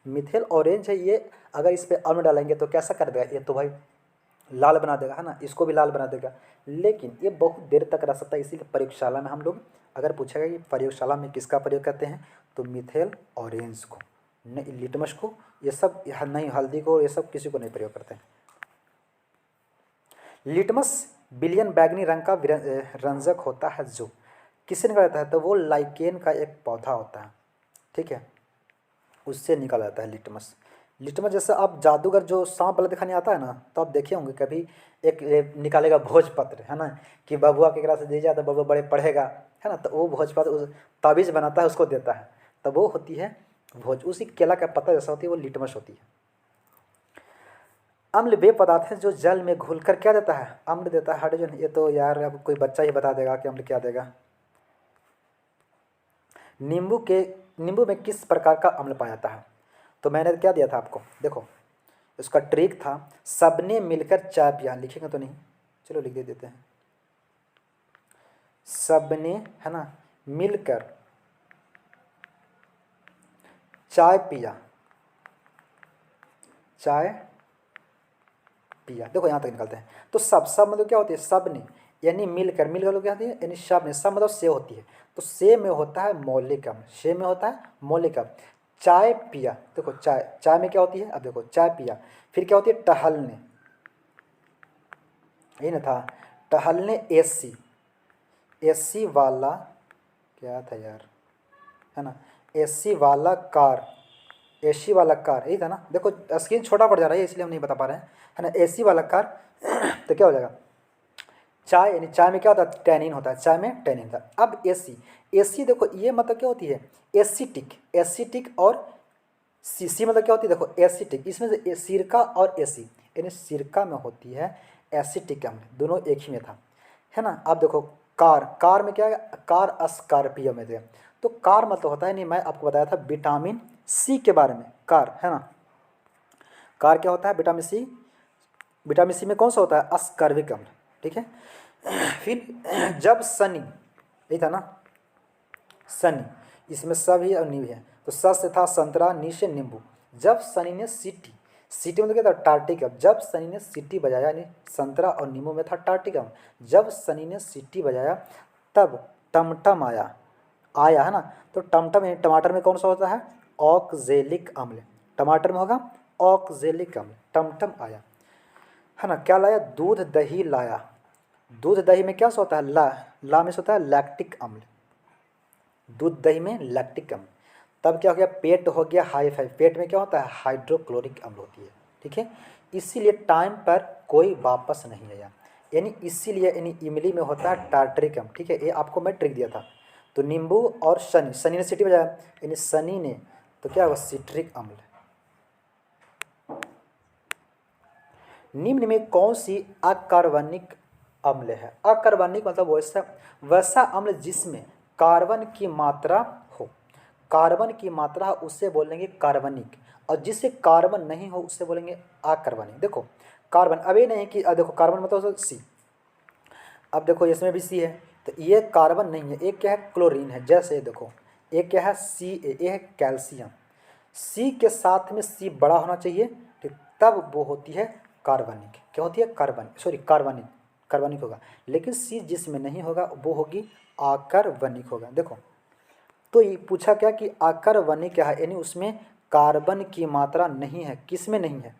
मिथेल ऑरेंज है, ये अगर इस पर अम्ल डालेंगे तो कैसा कर देगा, ये तो भाई लाल बना देगा, है ना, इसको भी लाल बना देगा, लेकिन ये बहुत देर तक रह सकता है। इसीलिए प्रयोगशाला में हम लोग अगर पूछेगा कि प्रयोगशाला में किसका प्रयोग करते हैं, तो मिथेल ऑरेंज को, नहीं लिटमस को, ये सब नहीं, हल्दी को, ये सब किसी को नहीं प्रयोग करते हैं। लिटमस बिलियन बैगनी रंग का रंजक होता है, जो किससे निकला जाता है, तो वो लाइकेन का एक पौधा होता है, ठीक है, उससे निकल आता है लिटमस। जैसे आप जादूगर जो सांप वाला दिखाने आता है ना, तो आप देखे होंगे कभी एक निकालेगा भोजपत्र, है ना, कि बबुआ केकरा से दे जाए तो बबुआ बड़े पढ़ेगा, है ना, तो वो भोजपत्र ताबीज़ बनाता है, उसको देता है, तो वो होती है भोज उसी केला का पत्ता जैसा होती है, वो लिटमस होती है। अम्ल वे पदार्थ हैं जो जल में घुलकर क्या देता है, अम्ल देता है, हाइड्रोजन। ये तो यार अब कोई बच्चा ही बता देगा कि अम्ल क्या देगा। नींबू में किस प्रकार का अम्ल पाया जाता है, तो मैंने क्या दिया था आपको, देखो उसका ट्रिक था, सबने मिलकर चाय पिया, लिखेंगे तो नहीं, चलो लिख देते हैं, सबने है ना मिलकर चाय पिया, चाय पिया, देखो यहाँ तक निकलते हैं। तो सब मतलब क्या होती है, सबने यानी मिलकर, मिलकर क्या होती है यानी सब ने, सब मतलब से होती है, तो से में होता है मौलिक अम्ल, से में होता है मौलिक अम्ल। चाय पिया, देखो चाय, चाय में क्या होती है, अब देखो चाय पिया, फिर क्या होती है टहलने, यही ना था, टहलने एसी, एसी वाला क्या था यार, है ना, एसी वाला कार, एसी वाला कार, यही था ना। देखो स्क्रीन छोटा पड़ जा रहा है इसलिए हम नहीं बता पा रहे हैं, है ना, एसी वाला कार। तो क्या हो जाएगा, चाय यानी चाय में क्या होता है, टैनिन होता है, चाय में टैनिन था। अब एसी, एसी देखो ये मतलब क्या होती है, एसिटिक, एसिटिक और सी मतलब क्या होती है, देखो एसिटिक, इसमें से सिरका और एसी, यानी सिरका में होती है एसिटिक अम्ल, दोनों एक ही में था, है ना। अब देखो कार, कार में क्या है, कार स्कॉर्पियो में थे, तो कार मतलब होता है, नहीं मैं आपको बताया था विटामिन सी के बारे में, कार है ना, कार क्या होता है विटामिन सी, विटामिन सी में कौन सा होता है अस्कर्विक अम्ल, ठीक है। फिर जब सनी, यही था ना सनी, इसमें स भी और नी भी है, तो स से था संतरा, नी से नींबू। जब सनी ने सीटी, सीटी मतलब क्या था टार्टिक अम्ल, जब सनी ने सीटी बजाया, यानी संतरा और नींबू में था टार्टिक अम्ल, जब सनी ने सीटी बजाया तब टमटम आया, आया है ना, तो टमटम यानी टमाटर में कौन सा होता है ऑक्जेलिक अम्ल, टमाटर में होगा ऑक्जेलिक अम्ल, टमटम आया, है ना। क्या लाया, दूध दही लाया, दूध दही में क्या सा होता है ला में से होता है लैक्टिक अम्ल, दूध दही में लैक्टिक अम्ल। तब क्या हो गया, पेट हो गया हाई फाई, पेट में क्या होता है हाइड्रोक्लोरिक अम्ल होती है, ठीक है। इसीलिए टाइम पर कोई वापस नहीं आया, यानी इसीलिए यानी इमली में होता है टार्टरिक अम्ल, ठीक है, ये आपको मैं ट्रिक दिया था। तो नींबू और शनि, शनि ने सिटी बजाया यानी शनि ने, तो क्या होगा सिट्रिक अम्ल। निम्न में कौन सी अकार्बनिक अम्ल है, अकार्बनिक मतलब वैसा वैसा अम्ल जिसमें कार्बन की मात्रा हो, कार्बन की मात्रा हो उससे बोलेंगे कार्बनिक, और जिससे कार्बन नहीं हो उससे बोलेंगे अकार्बनिक। देखो कार्बन, अब ये नहीं कि देखो कार्बन मतलब सी, अब देखो इसमें भी सी है, तो ये कार्बन नहीं है, एक क्या है क्लोरीन है, जैसे देखो एक क्या है सी ए है कैल्शियम, सी के साथ में सी बड़ा होना चाहिए, ठीक, तब वो होती है कार्बनिक, क्या होती है कार्बनिक, सॉरी कार्बनिक, कार्बनिक होगा, लेकिन सी जिसमें नहीं होगा वो होगी आकर्बनिक होगा। देखो तो ये पूछा क्या कि आकर्बनिक क्या है, यानी उसमें कार्बन की मात्रा नहीं है, किस में नहीं है,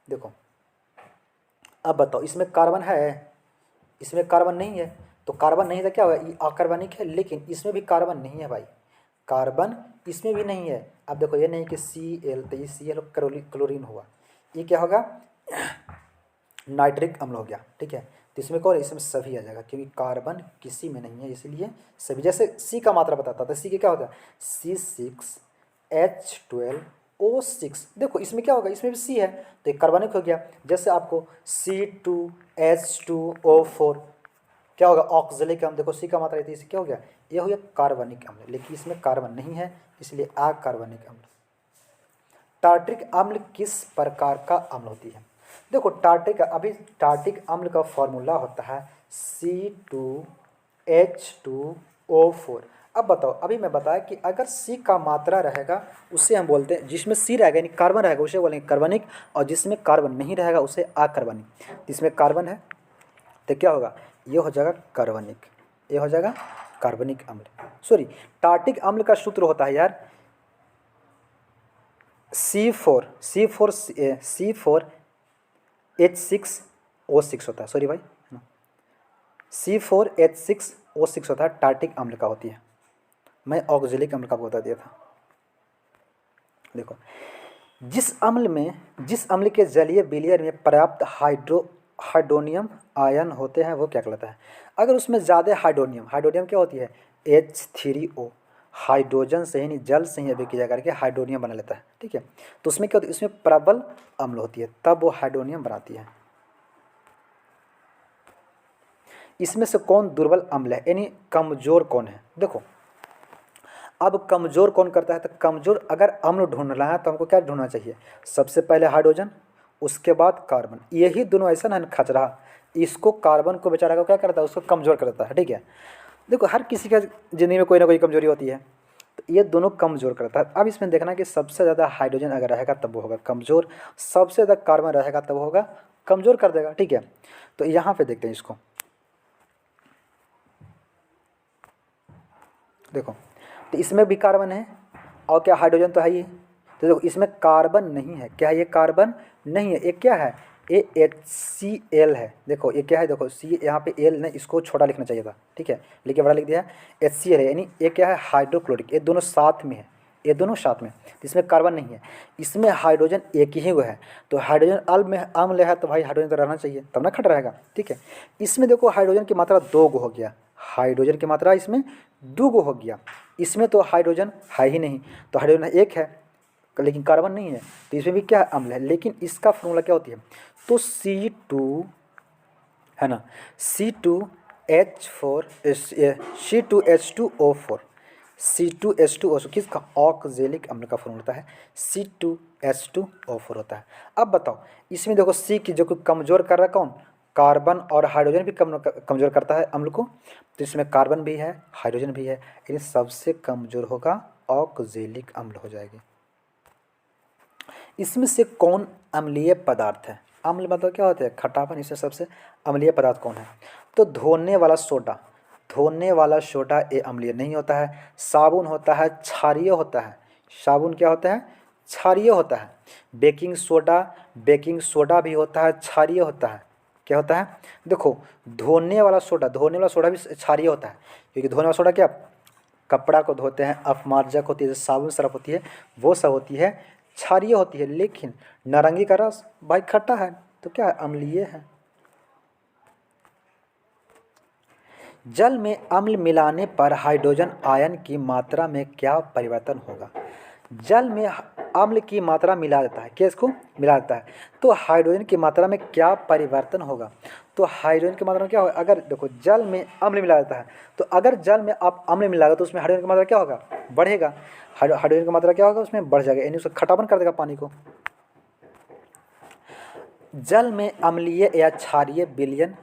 देखो अब बताओ इसमें कार्बन है, इसमें कार्बन नहीं है, तो कार्बन नहीं था क्या होगा, ये अकार्बनिक है, लेकिन इसमें भी कार्बन नहीं है भाई, कार्बन इसमें भी नहीं है। अब देखो ये नहीं कि सी एल, तो ये सी एल क्लोरीन हुआ, ये क्या होगा नाइट्रिक अम्ल हो गया, ठीक है। तो इसमें कौन, इसमें सभी आ जाएगा, क्योंकि कार्बन किसी में नहीं है, इसलिए सभी। जैसे सी का मात्रा बताता था, सी के क्या होता है C6H12O6, देखो इसमें क्या होगा, इसमें भी सी है, तो एक कार्बनिक हो गया। जैसे आपको C2H2O4 क्या होगा ऑक्जेलिक अम्ल, देखो सी का मात्रा थी, इससे क्या हो गया, ये हो गया कार्बनिक अम्ल, लेकिन इसमें कार्बन नहीं है इसलिए अकार्बनिक अम्ल। टार्ट्रिक अम्ल किस प्रकार का अम्ल होती है, देखो टार्ट्रिक, अभी टार्ट्रिक अम्ल का फॉर्मूला होता है C2H2O4। अब बताओ, अभी मैं बताया कि अगर सी का मात्रा रहेगा उसे हम बोलते हैं, जिसमें सी रहेगा यानी कार्बन रहेगा उसे बोलेंगे कार्बनिक, और जिसमें कार्बन नहीं रहेगा उसे अकार्बनिक। जिसमें कार्बन है तो क्या होगा, ये हो जाएगा कार्बनिक, ये हो जाएगा कार्बनिक अम्ल, सॉरी टार्टिक अम्ल का सूत्र होता है यार C4H6O6 होता है, सॉरी भाई C4H6O6 होता है, टार्टिक अम्ल का होती है। मैं ऑक्जेलिक अम्ल का आपको बता दिया था। देखो जिस अम्ल के जलीय विलयन में पर्याप्त हाइड्रोनियम आयन होते हैं वो क्या कहलाता है, अगर उसमें ज़्यादा हाइड्रोनियम क्या होती है H3O, हाइड्रोजन से यानी जल से ही अभिक्रिया करके हाइड्रोनियम बना लेता है। ठीक है, तो उसमें क्या होती है, उसमें प्रबल अम्ल होती है, तब वो हाइड्रोनियम बनाती है। इसमें से कौन दुर्बल अम्ल है, यानी कमजोर कौन है। देखो अब कमजोर कौन करता है, तो कमजोर अगर अम्ल ढूंढना है तो हमको क्या ढूंढना चाहिए, सबसे पहले हाइड्रोजन, उसके बाद कार्बन। यही दोनों ऐसा ना खचरा, इसको कार्बन को बेचारा को क्या करता है, उसको कमजोर करता है। ठीक है, देखो हर किसी का ज़िंदगी में कोई ना कोई कमजोरी होती है, तो ये दोनों कमज़ोर करता है। अब इसमें देखना कि सबसे ज़्यादा हाइड्रोजन अगर रहेगा तब वो होगा कमज़ोर, सबसे ज़्यादा कार्बन रहेगा तब वो होगा कमज़ोर कर देगा। ठीक है, तो यहाँ पे देखते हैं इसको, देखो तो इसमें भी कार्बन है और क्या हाइड्रोजन तो है ही, तो देखो इसमें कार्बन नहीं है, क्या है ये, कार्बन नहीं है, ये क्या है, ये HCl है। देखो ये क्या है, देखो सी यहाँ पे एल ने इसको छोटा लिखना चाहिए था। ठीक है, लेकिन बड़ा लिख दिया है, HCl है, यानी ये क्या है, हाइड्रोक्लोरिक, ये दोनों साथ में है, ये दोनों साथ में, इसमें कार्बन नहीं है, इसमें हाइड्रोजन एक ही वो है। तो हाइड्रोजन अम्ल है तो भाई हाइड्रोजन तो रहना चाहिए, तब ना खट रहेगा। ठीक है, इसमें देखो हाइड्रोजन की मात्रा 2 गो हो गया, हाइड्रोजन की मात्रा इसमें 2 गो हो गया, इसमें तो हाइड्रोजन है ही नहीं, तो हाइड्रोजन एक है लेकिन कार्बन नहीं है, तो इसमें भी क्या है, अम्ल है। लेकिन इसका फॉर्मूला क्या होती है, तो C2 है ना, C2H4 C2H2O4, C2H2O4 किसका, ऑक्जेलिक अम्ल का फॉर्मूला होता है, C2H2O4 होता है। अब बताओ इसमें देखो C की जो कमज़ोर कर रहा है कौन, कार्बन, और हाइड्रोजन भी कमज़ोर करता है अम्ल को, तो इसमें कार्बन भी है हाइड्रोजन भी है, लेकिन सबसे कमज़ोर होगा ऑक्जेलिक अम्ल हो जाएगी। इसमें से कौन अम्लीय पदार्थ है, अम्ल मतलब क्या होता है, खट्टापन, इसमें सबसे अम्लीय पदार्थ कौन है, तो धोने वाला सोडा, धोने वाला सोडा ये अम्लीय नहीं होता है, साबुन होता है क्षारीय होता है, साबुन क्या होता है, क्षारीय होता है, बेकिंग सोडा भी होता है क्षारीय होता है, क्या होता है, देखो धोने वाला सोडा भी क्षारीय होता है, क्योंकि धोने वाला सोडा क्या, कपड़ा को धोते हैं, अपमार्जक होती है, साबुन सरफ होती है, वो सब होती है क्षारीय होती है। लेकिन नारंगी का रस भाई खट्टा है तो क्या है, अम्लीय है। जल में अम्ल मिलाने पर हाइड्रोजन आयन की मात्रा में क्या परिवर्तन होगा, जल में अम्ल की मात्रा मिला देता है, क्या इसको मिला देता है, तो हाइड्रोजन की मात्रा में क्या परिवर्तन होगा, तो हाइड्रोजन की मात्रा में क्या होगा, अगर देखो जल में अम्ल मिला देता है, तो अगर जल में आप अम्ल मिलाएगा तो उसमें हाइड्रोजन की मात्रा क्या होगा, बढ़ेगा, हाइड्रोजन की मात्रा क्या होगा, उसमें बढ़ जाएगा, यानी उसको खट्टापन कर देगा पानी को। जल में अम्लीय या क्षारीय विलयन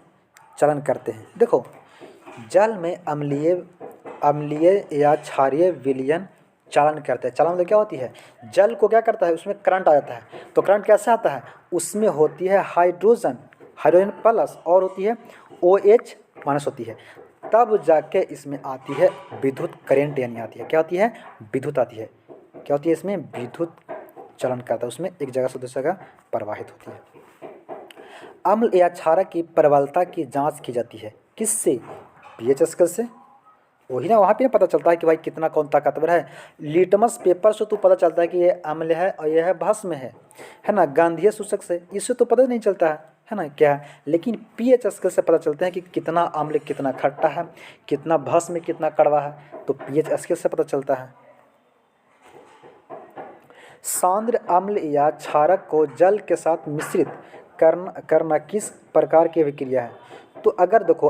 चलन करते हैं, देखो जल में अम्लीय या क्षारीय विलयन चालन करते हैं, चालन मतलब क्या होती है, जल को क्या करता है, उसमें करंट आ जाता है, तो करंट कैसे आता है, उसमें होती है हाइड्रोजन प्लस और होती है OH माइनस होती है, तब जाके इसमें आती है विद्युत करेंट, यानी आती है क्या, आती है विद्युत आती है, क्या होती है, इसमें विद्युत चलन करता है, उसमें एक जगह से दूसरी जगह प्रवाहित होती है। अम्ल या क्षारक की प्रबलता की जांच की जाती है किससे, pH स्केल से, वही ना, वहाँ पे पता चलता है कि भाई कितना कौन ताकतवर है, लिटमस पेपर से तो पता चलता है कि ये अम्ल है और यह भस्म है ना, गांधीय सूचक से इससे तो पता नहीं चलता है ना क्या है, लेकिन pH स्केल से पता चलता है कि कितना अम्ल कितना खट्टा है, कितना भस्म कितना कड़वा है, तो pH स्केल से पता चलता है। सांद्र अम्ल या क्षारक को जल के साथ मिश्रित करना किस प्रकार की अभिक्रिया है, तो अगर देखो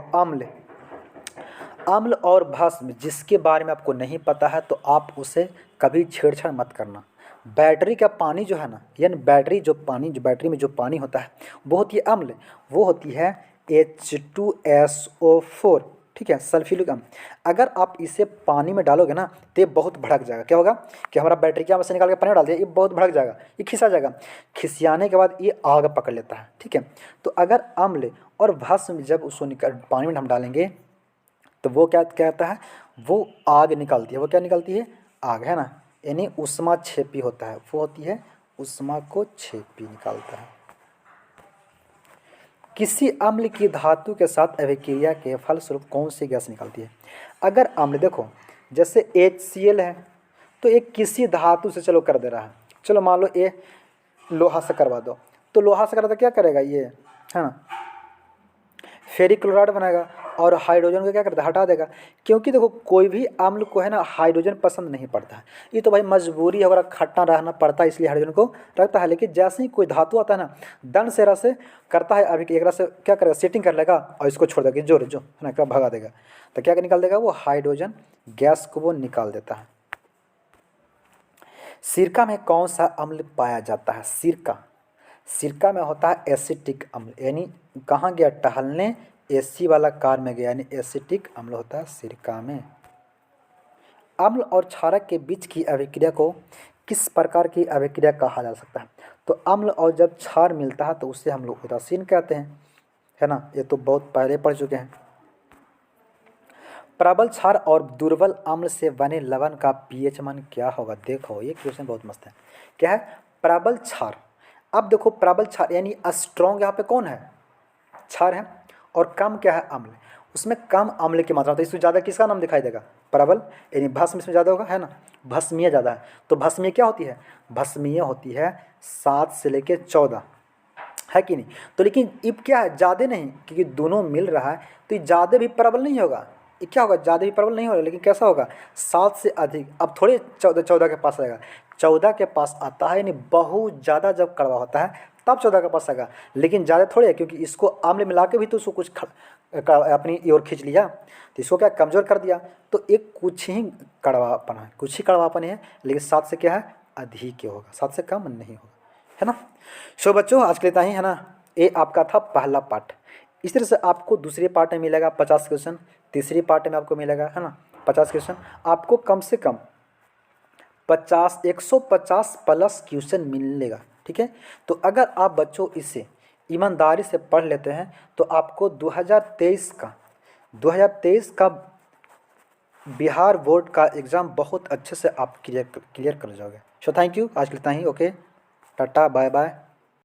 अम्ल और भस्म जिसके बारे में आपको नहीं पता है तो आप उसे कभी छेड़छाड़ मत करना। बैटरी का पानी जो है ना, यानी बैटरी में जो पानी होता है वो होती है अम्ल, वो होती है H2SO4, ठीक है, सल्फ्यूरिक अम्ल। अगर आप इसे पानी में डालोगे ना तो ये बहुत भड़क जाएगा, क्या होगा कि हमारा बैटरी क्या से निकाल के पानी में डाल दिया, ये बहुत भड़क जाएगा, ये खिसा जाएगा, खिसियाने के बाद ये आग पकड़ लेता है। ठीक है, तो अगर अम्ल और भस्म जब उसको पानी में हम डालेंगे तो वो क्या कहता है, वो आग निकालती है, वो क्या निकालती है, आग, है ना, यानी ऊष्मा छेपी होता है, वो होती है ऊष्मा को छेपी निकालता है। किसी अम्ल की धातु के साथ अभिक्रिया के फलस्वरूप कौन सी गैस निकलती है, अगर अम्ल देखो जैसे HCl है तो एक किसी धातु से चलो कर दे रहा है, चलो मान लो ये लोहा से करवा दो, तो लोहा से करा तो क्या करेगा ये, है ना, फेरिक क्लोराइड बनाएगा, और हाइड्रोजन को क्या करता है, हटा देगा। क्योंकि देखो कोई भी अम्ल को है ना हाइड्रोजन पसंद नहीं पड़ता है, ये तो भाई मजबूरी है, अगर खट्टा रहना पड़ता है इसलिए हाइड्रोजन को रखता है। लेकिन जैसे ही कोई धातु आता है ना दंड से रस से करता है, अभी एक रस से क्या करेगा, सेटिंग कर लेगा और इसको छोड़ देगा, जो है ना क्या भगा देगा, तो क्या निकाल देगा वो हाइड्रोजन गैस को वो निकाल देता है। सिरका में कौन सा अम्ल पाया जाता है, सिरका में होता है एसिटिक अम्ल, यानी कहाँ गया टहलने, एसी वाला कार में गया, यानी एसिटिक अम्ल होता है सिरका में। अम्ल और क्षारक के बीच की अभिक्रिया को किस प्रकार की अभिक्रिया कहा जा सकता है, तो अम्ल और जब क्षार मिलता है तो उससे हम लोग उदासीन कहते हैं, है ना, ये तो बहुत पहले पढ़ चुके हैं। प्रबल क्षार और दुर्बल अम्ल से बने लवण का पीएच मान क्या होगा, देखो ये क्वेश्चन बहुत मस्त है। क्या है, प्रबल क्षार। अब देखो प्रबल क्षार यानी स्ट्रॉन्ग यहाँ पे कौन है, क्षार है, और कम क्या है, अम्ल। उसमें कम अम्ल की मात्रा होती है, इसमें ज़्यादा किसका नाम दिखाई देगा, प्रबल, यानी भस्म इसमें ज़्यादा होगा, है ना, भस्मीय ज़्यादा है। तो भस्मीय क्या होती है, भस्मीय होती है 7 से लेकर 14, है कि नहीं। तो लेकिन अब क्या है, ज़्यादा नहीं, क्योंकि दोनों मिल रहा है तो ये ज़्यादा भी प्रबल नहीं होगा, ये क्या होगा, ज़्यादा भी प्रबल नहीं होगा, लेकिन कैसा होगा, 7 से अधिक। अब थोड़े 14 के पास आएगा, 14 के पास आता है, यानी बहुत ज़्यादा जब कड़वा होता है तब 14 के पास आएगा, लेकिन ज़्यादा थोड़े है, क्योंकि इसको आम्ल मिला के भी तो उसको कुछ अपनी ओर खींच लिया, तो इसको क्या कमज़ोर कर दिया, तो एक कुछ ही कड़वापन है, कुछ ही कड़वापन है, लेकिन 7 से क्या है, अधिक ही होगा, 7 से कम नहीं होगा, है ना। सो बच्चों आज के लिए इतना ही, है ना, ये आपका था पहला पार्ट। इस तरह से आपको दूसरे पार्ट में मिलेगा 50 क्वेश्चन, तीसरी पार्ट में आपको मिलेगा, है ना, 50 क्वेश्चन। आपको कम से कम 150 प्लस क्वेश्चन मिलेगा, ठीक है। तो अगर आप बच्चों इसे ईमानदारी से पढ़ लेते हैं तो आपको 2023 का बिहार बोर्ड का एग्ज़ाम बहुत अच्छे से आप क्लियर कर जाओगे। सो थैंक यू, आज के लिए इतना ही। Okay, tata, bye bye.